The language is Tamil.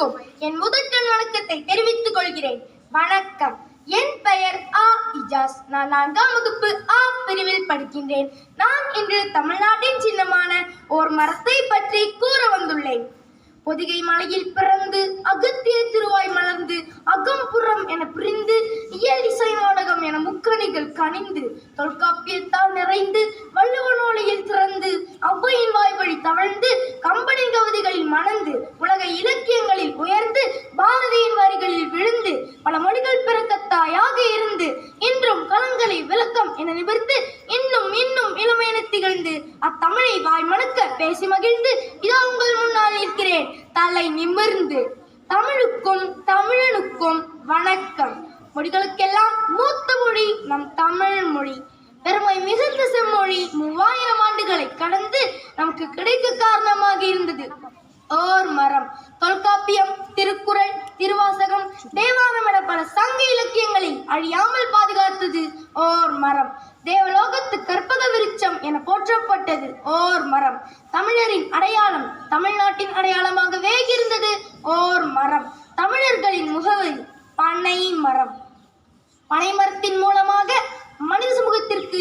அனைவருக்கும் என் முதற்கண் வணக்கத்தை தெரிவித்துக் கொள்கிறேன். வணக்கம். என் பெயர் இஜாஸ். நான் 4ஆம் வகுப்பு பிரிவில் படிக்கின்றேன். நான் இன்று தமிழ்நாட்டின் சின்னமான ஓர் மரத்தை பற்றி கூற வந்துள்ளேன். பொதிகை மலையில் பிறந்து அகத்திய திருவாய் மலர்ந்து அகம்புறம் என பிரிந்து இயல் இசை நாடகம் என முக்கணிகள் கனிந்து தொல்காப்பியத்தால் நிறைந்து வள்ளுவனோலையில் திறந்து அவ்வையின் வாய்வழி தவழ்ந்து கம்பனின் கவிதைகளில் மணந்து உலக இலக்கியங்களில் உயர்ந்து பாரதியின் வரிகளில் விழுந்து பல மொழிகள் பிறக்கத்தாயாக இருந்து இன்றும் களங்களை விளக்கம் என நிமிர்ந்து இன்னும் இன்னும் இளமையென திகழ்ந்து அத்தமிழை வாய் மணக்க பேசி மகிழ்ந்து இதோ உங்கள் முன்னால் இருக்கிறேன் தலை நிமிர்ந்து. தமிழுக்கும் தமிழனுக்கும் வணக்கம். மொழிகளுக்கெல்லாம் மூத்த மொழி நம் தமிழ் மொழி. பெருமை மிகுந்த செம்மொழி 3000 ஆண்டுகளை கடந்து நமக்கு கிடைக்க காரணமாக இருந்தது ஓர் மரம். தொல்காப்பியம், திருக்குறள், திருவாசகம், தேவாரம் என பல சங்க இலக்கியங்களில் அழியாமல் பாதுகாத்தது ஓர் மரம். தேவலோகத்து கற்பக விருட்சம் என போற்றப்பட்டது ஓர் மரம். தமிழரின் அடையாளம் தமிழ்நாட்டின் அடையாளமாகவே இருந்தது ஓர் மரம். தமிழர்களின் முகவரி பனை மரம். பனை மரத்தின் மூலமாக மனித சமூகத்திற்கு